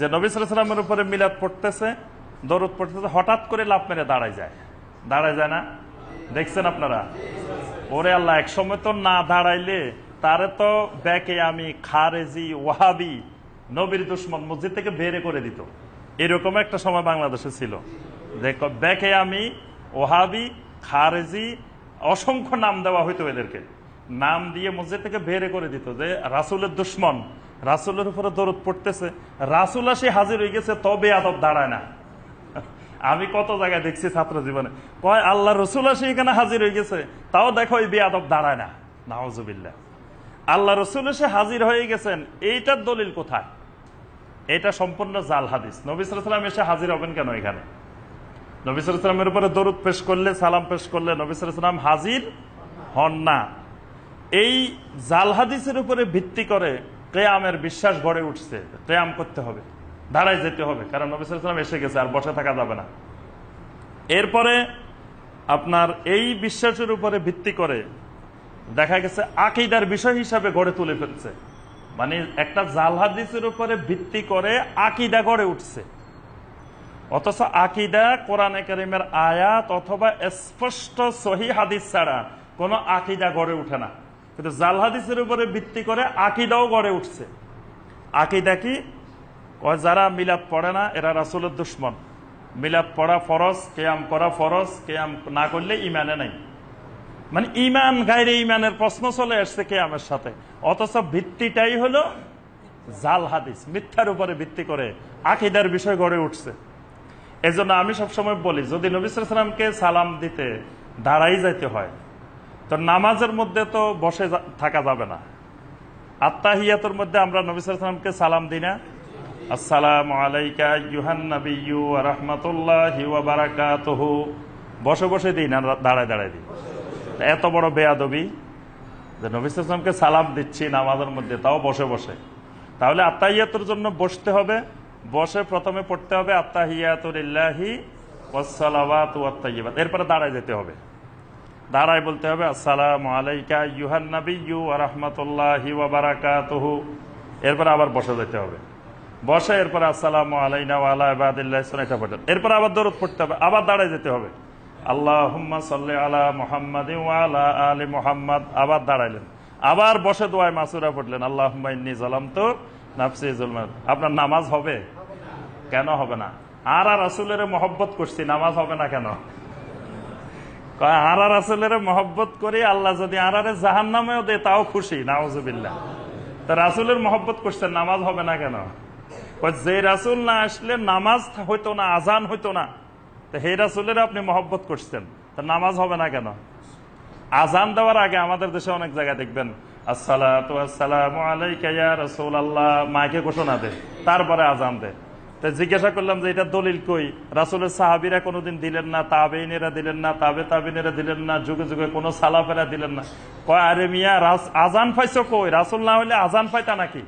যে নবী সাল্লাল্লাহু আলাইহি ওয়াসাল্লামের উপরে মিলাদ পড়তেছে, দরুদ পড়তেছে, হঠাৎ করে লাফ মেরে দাঁড়ায় যায় না? দেখছেন আপনারা? ওরে আল্লাহ, এক সময় তো না দাঁড়াইলে তারে তো ব্যাকে আমি খারেজি ওয়াহাবি নবীর দুশ্মন মসজিদ থেকে বের করে দিত। এরকম একটা সময় বাংলাদেশে ছিল। দেখো, ব্যাকে আমি ওয়াহাবি খারেজি অসংখ্য নাম দেওয়া হইতো, এদেরকে নাম দিয়ে মসজিদ থেকে বের করে দিত যে রাসূলের দুশ্মন, রাসূলের উপরে দরুদ পড়তেছে, রাসূল আসি হাজির হয়ে গেছে, তবে আদব দাঁড়ায় না। আমি কত জায়গায় দেখছি ছাত্র জীবনে, কয় আল্লাহ রসুল আসি এখানে হাজির হয়ে গেছে, তাও দেখো এই বেয়াদব দাঁড়ায় না। নাউজুবিল্লাহ। আল্লাহ রসুল এসে হাজির হয়ে গেছেন, এইটার দলিল কোথায়? এটা সম্পূর্ণ জাল হাদিস। নবী সাল্লাল্লাহু আলাইহি ওয়াসাল্লাম এসে হাজির হবেন কেন এখানে? নবী সাল্লাল্লাহু আলাইহি ওয়াসাল্লামের উপরে দরুদ পেশ করলে, সালাম পেশ করলে নবী সাল্লাল্লাহু আলাইহি ওয়াসাল্লাম হাজির হন না। এই জাল হাদিসের উপরে ভিত্তি করে কিয়ামের বিশ্বাস গড়ে উঠছে। কিয়াম করতে হবে, দাঁড়ায় যেতে হবে, কারণ নবী সাল্লাল্লাহু আলাইহি ওয়াসাল্লাম এসে গেছে, আর বসে থাকা যাবে না। এরপরে আপনার এই বিশ্বাসের উপরে ভিত্তি করে দেখা গেছে আকীদার বিষয় হিসাবে গড়ে তুলে ফেলছে। মানে একটা জাল হাদিসের উপরে ভিত্তি করে আকীদা গড়ে উঠছে, অথচ আকীদা কোরআনে কারীমের আয়াত অথবা স্পষ্ট সহিহ হাদিস ছাড়া কোনো আকীদা গড়ে উঠে না। কিন্তু জাল হাদিসের উপরে ভিত্তি করে আকীদাও গড়ে উঠছে। আকীদা কি? যারা মিলাদ পড়ে না এরা রাসূলের দুশমন, মিলাদ পড়া ফরজ, কিয়াম করা ফরজ, কিয়াম না করলে ইমানে নাই। মানে ইমান গায়রে ইমানের প্রশ্ন চলে আসছে কিয়ামের সাথে, অথচ ভিত্তিটাই হলো জাল হাদিস, মিথ্যার উপরে ভিত্তি করে আকীদার বিষয় গড়ে উঠছে। এজন্য আমি সবসময় বলি, যদি নবী সাল্লাল্লাহু আলাইহি ওয়াসাল্লামকে সালাম দিতে দাঁড়াই যাইতে হয়, তো নামাজের মধ্যে তো বসে থাকা যাবে না। আত্তাহিয়াতুর মধ্যে আমরা নবী সাল্লাল্লাহু আলাইহি ওয়াসাল্লামকে সালাম দিই না? আসসালামু আলাইকা আইয়ুহান নাবিয়্যু ওয়া রাহমাতুল্লাহি ওয়া বারাকাতুহু। বসে বসে দিই না, দাঁড়ায় দাঁড়ায় দিই? এত বড় বেয়াদবি যে নবী সাল্লাল্লাহু আলাইহি ওয়াসাল্লামকে সালাম দিচ্ছি নামাজের মধ্যে, তাও বসে বসে। তাহলে আত্তাহিয়াতুর জন্য বসতে হবে, বসে প্রথমে পড়তে হবে আত্তাহিয়াতু লিল্লাহি ওয়াস সালাওয়াতু ওয়াত তাইয়্যিবাত। এরপরে দাঁড়ায় যেতে হবে, দাঁড়ায় বলতে হবে আসসালামু আলাইকা আইয়ুহান নাবিয়্যু ওয়া রাহমাতুল্লাহি ওয়া বারাকাতুহু। এরপরে আবার বসে যেতে হবে, বসে এরপরে আসসালামু আলাইনা ওয়া আলা ইবাদিল্লাহিস সালিহিন পড়তে, এরপরে আবার দরুদ পড়তে হবে, আবার দাঁড়ায় যেতে হবে আল্লাহুম্মা সাল্লি আলা মুহাম্মাদিন ওয়া আলা আলি মুহাম্মাদ। আবার দাঁড়াইলেন, আবার বসে দোয়ায়ে মাসুরা পড়লেন আল্লাহুম্মা ইন্নী যালামতু নাফসি যুলমান। আপনার নামাজ হবে? কেন হবে না? আর রাসূলের মহব্বত করছি, নামাজ হবে না কেন? আর রাসূলের মহব্বত করি, আল্লাহ যদি আরারে জাহান্নামেও দেয় তাও খুশি। নাউজুবিল্লাহ। তা রাসূলের মহব্বত করছেন, নামাজ হবে না কেন? যে রাসূল না আসলে নামাজ হইতো না, আজান হইতো না, তো হে রাসূলের আপনি মহব্বত করছেন, তা নামাজ হবে না কেন? আজান দেওয়ার আগে আমাদের দেশে অনেক জায়গায় দেখবেন আসসালাতু ওয়াসসালামু আলাইকা ইয়া রাসূলুল্লাহ, মাইকে ঘোষণা দেয়, তারপরে আজান দেয়। তো জিজ্ঞাসা করলাম যে এটা দলিল কই? রাসূলের সাহাবীরা কোনোদিন দিলেন না, তাবেঈনেরা দিলেন না, তাবেঈনেরা দিলেন না, যুগে যুগে কোনো সালাফেরা দিলেন না। কয় আরে মিয়া, আজান পাইছো কই? রাসূল না হইলে আজান পাইতা নাকি?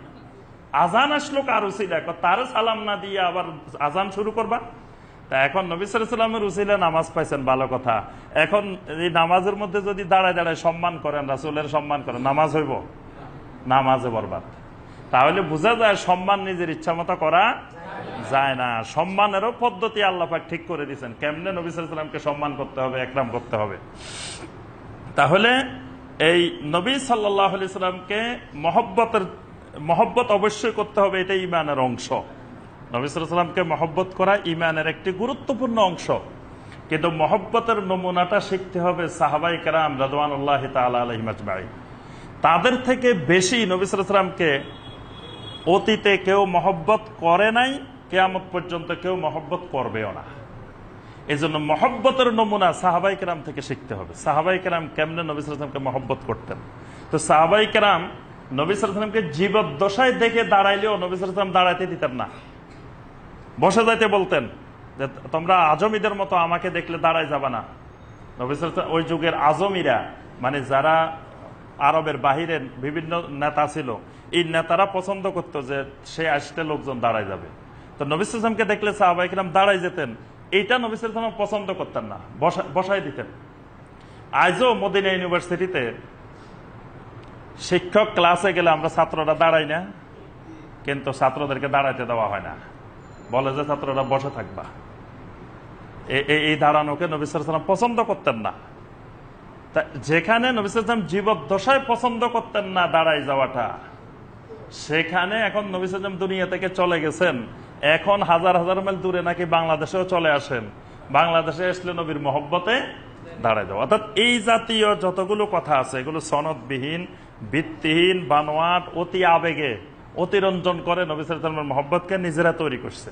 আজান আসলো কার উসিলা? তার সালাম না দিয়ে আবার আজান শুরু করবা? তা এখন নবী সাল্লাল্লাহু আলাইহি ওয়াসাল্লামের উসিলা নামাজ পাইছেন, ভালো কথা। এখন এই নামাজের মধ্যে যদি দাঁড়ায় দাঁড়ায় সম্মান করেন, রাসূলের সম্মান করেন, নামাজ হইব? নামাজে বরবাদ। তাহলে বোঝা যায় সম্মান নিজের ইচ্ছা মতো করা যায় না। সম্মানেরও পদ্ধতি আল্লাহ পাক ঠিক করে দিয়েছেন, কেমনে নবী সাল্লাল্লাহু আলাইহি ওয়াসাল্লামকে সম্মান করতে হবে, একরাম করতে হবে। তাহলে এই নবী সাল্লাল্লাহু আলাইহি ওয়াসাল্লামকে মহব্বত অবশ্যই করতে হবে, এটা ঈমানের অংশ। নবী সাল্লাল্লাহু আলাইহি ওয়াসাল্লামকে মহব্বত করা ঈমানের একটি গুরুত্বপূর্ণ অংশ। কিন্তু মহব্বতের নমুনাটা শিখতে হবে সাহাবায়ে কেরাম রাদিয়াল্লাহু তাআলা আলাইহিম আজমাইন। তাদের থেকে বেশি নবী সাল্লাল্লাহু আলাইহি ওয়াসাল্লামকে অতীতে কেউ মহব্বত করে নাই, কিয়ামত পর্যন্ত কেউ মহব্বত করবেও না। এই জন্য মহব্বতের নমুনা সাহাবায়ে কেরাম থেকে শিখতে হবে। সাহাবায়ে কেরাম কেমনে নবী সাল্লাল্লাহু আলাইহি ওয়াসাল্লামকে মহব্বত করতেন। তো সাহাবায়ে কেরাম নবী সাল্লাল্লাহু আলাইহি ওয়াসাল্লামকে জীবদ্দশায় দেখে দাঁড়াইলেও নবী সাল্লাল্লাহু আলাইহি ওয়াসাল্লাম দাঁড়াইতে দিতেন না, বসে যাইতে বলতেন যে তোমরা আজমিদের মতো আমাকে দেখলে দাঁড়ায় যাবা না। নবী সাল্লাল্লাহু আলাইহি ওয়াসাল্লাম ওই যুগের আজমিরা, মানে যারা আরবের বাহিরের বিভিন্ন নেতা ছিল, এই নেতারা পছন্দ করতো যে সে আসলে লোকজন দাঁড়ায় যাবে। তো নবী সাল্লাল্লাহু আলাইহি ওয়াসাল্লামকে দেখলে সাহাবায়ে কেরাম দাঁড়ায় যেতেন, এইটা নবী সাল্লাল্লাহু আলাইহি ওয়াসাল্লাম পছন্দ করতেন না, বসাই দিতেন। আজও মদিনা ইউনিভার্সিটিতে শিক্ষক ক্লাসে গেলে আমরা ছাত্ররা দাঁড়াই না, কিন্তু ছাত্রদেরকে দাঁড়াইতে দেওয়া হয় না। বলে যে ছাত্ররা বসে থাকবা। এই দাঁড়ানোকে নবী সাল্লাল্লাহু আলাইহি ওয়াসাল্লাম পছন্দ করতেন না। যেখানে নবী সাল্লাল্লাহু আলাইহি ওয়াসাল্লাম জীবদ্দশায় পছন্দ করতেন না দাঁড়াই যাওয়াটা, সেখানে এখন নবী সাল্লাল্লাহু আলাইহি ওয়াসাল্লাম দুনিয়া থেকে চলে গেছেন, এখন হাজার হাজার মাইল দূরে নাকি বাংলাদেশেও চলে আসেন, বাংলাদেশে আসলে নবীর মহব্বতে দাঁড়ায় যাওয়া। অর্থাৎ এই জাতীয় যতগুলো কথা আছে এগুলো সনদবিহীন, ভিত্তিহীন, বানোয়াট, অতি আবেগে অতিরঞ্জন করে নবী সাল্লাল্লাহু আলাইহি ওয়াসাল্লামের মহব্বতকে নিজেরা তৈরি করছে।